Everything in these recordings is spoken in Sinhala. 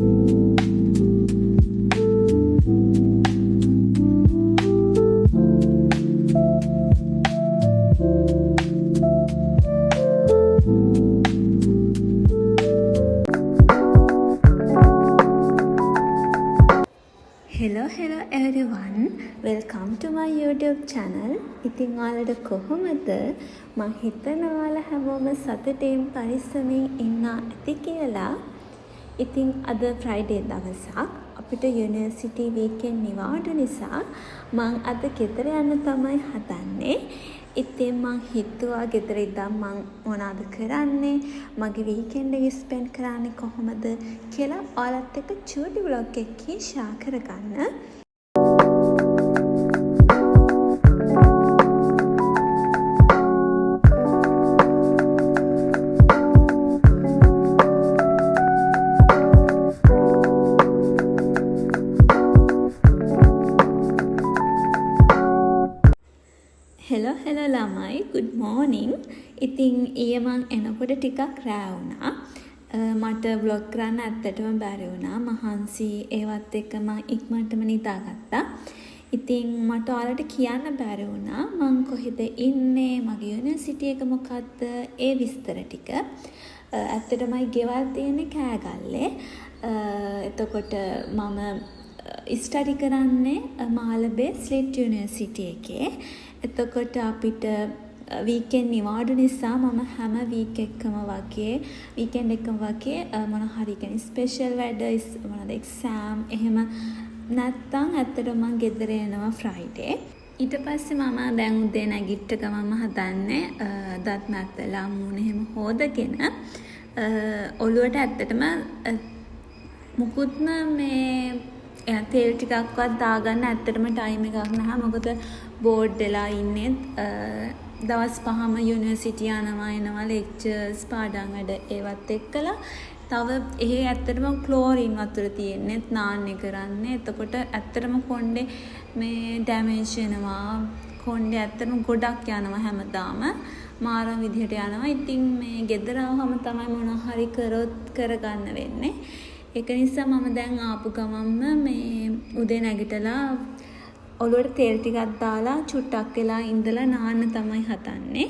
Hello everyone, welcome to my YouTube channel. ඉතින් ඔයාලට කොහොමද? මම හිතනවා ඔයාලා හැමෝම සතුටින් පරිස්සමින් ඉන්න ඇති කියලා. ඉතින් අද Friday දවසක් අපිට යුනිවර්සිටි වීකෙන්ඩ් නිවාඩු නිසා මම අද ගෙදර යන්න තමයි හදන්නේ. ඉතින් මං හිතුවා ගෙදර ඉඳන් මං මොනවද කරන්නේ, මගේ වීකෙන්ඩ් එක ස්පෙන්ඩ් කරන්නේ කොහොමද කියලා ඔයාලත් එක්ක චූටි vlog එකකින් ෂෙයා කරගන්න. hello ළමයි, good morning. ඉතින් ඊයේ මං එනකොට ටිකක් රෑ වුණා. මට vlog කරන්න ඇත්තටම බැරි වුණා. මහන්සි ඒවත් එක්ක මං ඉක්මනටම නිදාගත්තා. ඉතින් මට ඔයාලට කියන්න බැරි වුණා මං කොහෙද ඉන්නේ, මගේ යුනිවර්සිටි එක මොකද්ද, ඒ විස්තර ටික. ඇත්තටමයි ගෙවල් තියෙන්නේ කෑගල්ලේ. එතකොට මම ස්ටඩි කරන්නේ මාලබේ ස්ලිට් යුනිවර්සිටි එකේ. එතකොට අපිට වීකෙන්ඩ් නිවාඩු නිසා මම හැම වීකෙන්ඩ් එකම වගේ මොන හරි කියන්නේ ස්පෙෂල් වැඩ මොනවද එක්සෑම් එහෙම නැත්තම් ඇත්තටම මම ගෙදර එනවා Friday. ඊට පස්සේ මම දැන් උදේ නැගිට ගමන්ම හදන්නේ දත් මැත්තලා මූණ එහෙම හොදගෙන ඔළුවට ඇත්තටම මුකුත්ම මේ තෙල් ටිකක්වත් දාගන්න ඇත්තටම ටයිම් එකක් නැහැ. මොකද බෝඩ් වෙලා ඉන්නේ දවස් 5ම යුනිවර්සිටි යනවා එනවා ලෙක්චර්ස් පාඩම් වැඩ ඒවත් එක්කලා තව එහෙ ඇත්තටම ක්ලෝරින් වතුර තියෙන්නේ නාන්නේ කරන්නේ. එතකොට ඇත්තටම කොණ්ඩේ මේ ඩැමේජ් වෙනවා. කොණ්ඩේ ඇත්තටම ගොඩක් යනවා හැමදාම මාරම විදිහට යනවා. ඉතින් මේ ගෙදර ආවම තමයි මොනවා හරි කරගන්න වෙන්නේ. ඒක නිසා මම දැන් ආපු ගමන්ම මේ උදේ නැගිටලා ඔළුවට තෙල් ටිකක් දාලා චුට්ටක් වෙලා ඉඳලා නාන්න තමයි හදන්නේ.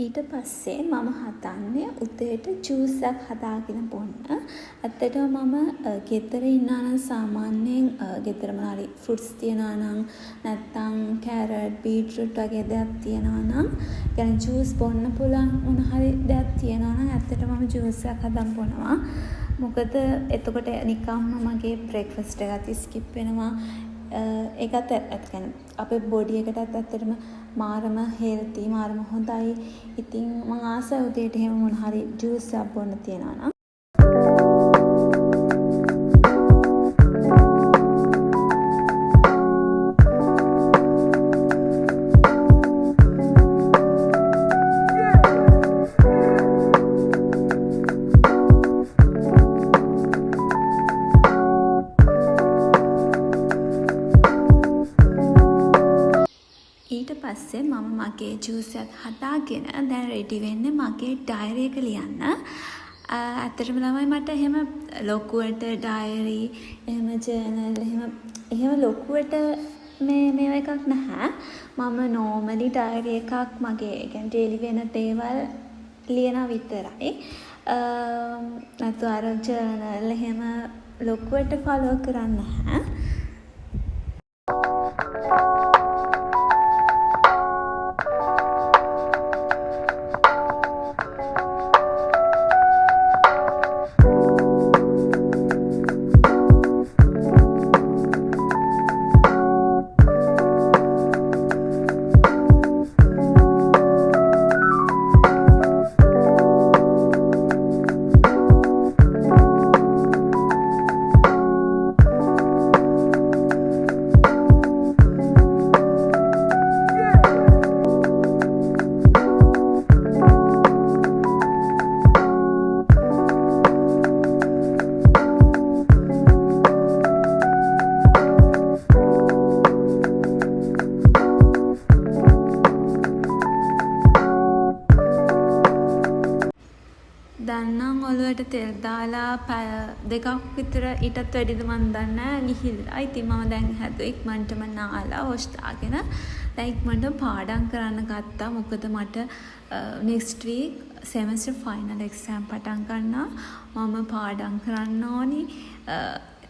ඊට පස්සේ මම හදන්නේ උදේට ජූස් එකක් හදාගෙන බොන්න. ඇත්තටම මම ගෙදර ඉන්නා නම් සාමාන්‍යයෙන් ගෙදර මොනාරි ෆෘට්ස් තියනවා නම් නැත්තම් කැරට් බීට්රූට් වගේ දේවල් තියනවා නම් يعني ජූස් බොන්න පුළුවන් මොන හරි දේවල් තියනවා නම් ඇත්තටම මම ජූස් එකක් හදන් බොනවා. මොකද එතකොට නිකම්ම මගේ බ්‍රේක්ෆාස්ට් එකත් ස්කිප් වෙනවා. ඒකත් يعني අපේ බොඩි එකටත් ඇත්තටම මාරම හෙල්ති මාරම හොඳයි. ඉතින් මම ආසයි උදේට එහෙම මොන හරි ජූස් එකක් බොන්න තියනවා නම්. ඊට පස්සේ මම මගේ ජූස් එකක් හදාගෙන දැන් රෙඩි වෙන්නේ මගේ ඩයරි එක ලියන්න. ඇත්තටම ළමයි මට එහෙම ලොකුවට ඩයරි එහෙම ජර්නල් එහෙම ලොකුවට මේව එකක් නැහැ. මම නෝමලි ඩයරි එකක් මගේ කියන්නේ ඩේලි වෙන දේවල් ලියනවා විතරයි. නැතු අර ජර්නල් එහෙම ලොකුවට ෆලෝ කරන්නේ නැහැ. දැන්නම් ඔළුවට තෙල් දාලා පැය 2ක් විතර ඊටත් වැඩිද මන් දන්නේ නැහැ ගිහිල්ලා. ඉතින් මම දැන් හැදුවා ඉක්මනටම නාලා වොෂ් දාගෙන දැන් ඉක්මනටම පාඩම් කරන්න ගත්තා. මොකද මට next week semester final exam පටන් ගන්නවා. මම පාඩම් කරන්න ඕනි.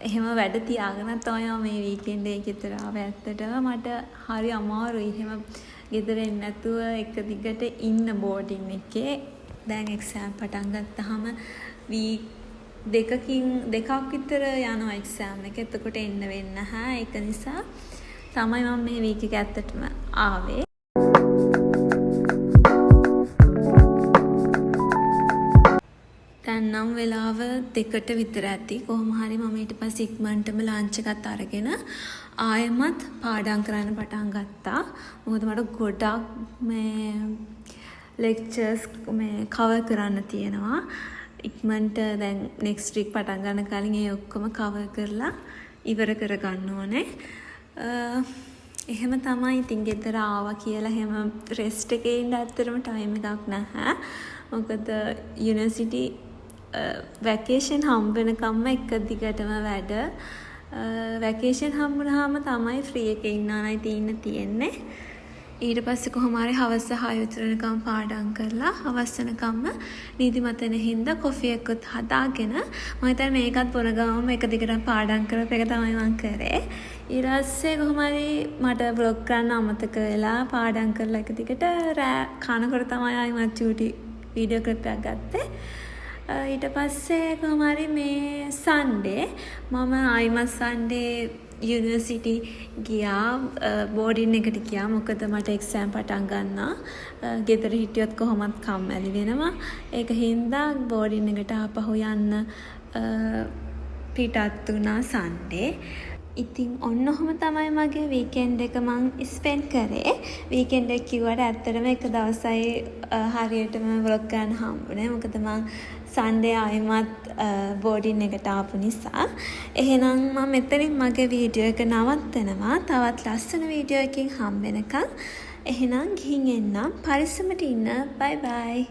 එහෙම වැඩ තියාගෙන තමයි මේ වීකෙන්ඩ් එකේ ගෙදර ආවේ. ඇත්තටම මට හරි අමාරුයි. එහෙම ගෙදර එන්නේ නැතුව එක දිගට ඉන්න බෝඩින් එකේ. දැන් එක්සෑම් පටන් ගත්තාම වීක් දෙකක් විතර යනවා එක්සෑම් එක. එතකොට එන්න වෙන්නේ නැහැ. ඒක නිසා තමයි මම මේ වීක් එක ඇත්තටම ආවේ. දැන් නම් වෙලාව 2ට විතර ඇති. කොහොම හරි මම ඊට පස්සේ ඉක්මනටම ලන්ච් එකත් අරගෙන ආයෙමත් පාඩම් කරන්න පටන් ගත්තා. මොකද මට ගොඩක් මේ ලෙක්චර්ස් මේ කවර් කරන්න තියෙනවා. ඉක්මනට දැන් next week පටන් ගන්න කලින් ඒ ඔක්කොම කවර් කරලා ඉවර කරගන්න ඕනේ. එහෙම තමයි ඉතින් ගෙදර ආවා කියලා එහෙම රෙස්ට් එකේ ඉන්න ඇත්තටම ටයිම් එකක් නැහැ. මොකද යුනිවර්සිටි වැකේෂන් හම්බ වෙනකම්ම එක දිගටම වැඩ. වැකේෂන් හම්බුනහම තමයි ෆ්‍රී එකේ ඉන්න තියෙන්නේ. ඊට පස්සේ කොහොම හරි හවස 6 විතර වෙනකම් පාඩම් කරලා හවස වෙනකම්ම නිදිමත එන හින්දා කොෆි එකත් හදාගෙන මම හිතන්නේ මේකත් බොන ගමම එක දිගට පාඩම් කරපු එක තමයි මම කරේ. ඊට පස්සේ කොහොම හරි මට බ්ලොග් කරන්න අමතක වෙලා පාඩම් කරලා එක දිගට රෑ කනකොට තමයි ආයි මම චූටි වීඩියෝ ක්ලිප් එකක් ගත්තේ. ඊට පස්සේ කොහොම හරි මේ සන්ඩේ මම ආයිමත් සන්ඩේ යුනිවර්සිටි ගියා. බෝඩින් එකට ගියා. මොකද මට එක්සෑම් පටන් ගන්නවා. ගෙදර හිටියොත් කොහොමත් කම්මැලි වෙනවා. ඒක හින්දා බෝඩින් එකට ආපහු යන්න පිටත් වුණා සන්ඩේ. ඉතින් ඔන්න ඔහොම තමයි මගේ වීකෙන්ඩ් එක මං ස්පෙන්ඩ් කරේ. වීකෙන්ඩ් එක කිව්වට ඇත්තටම එක දවසයි හරියටම ව්ලොග් ගන්න හම්බුනේ. මොකද මං සන්ඩේ ආයෙමත් බෝඩින් එකට ආපු නිසා. එහෙනම් මම මෙතනින් මගේ වීඩියෝ එක නවත්තනවා. තවත් ලස්සන වීඩියෝ එකකින් හම්බ වෙනකන්. එහෙනම් ගිහින් එන්නම්. පරිස්සමට ඉන්න. බයි බයි.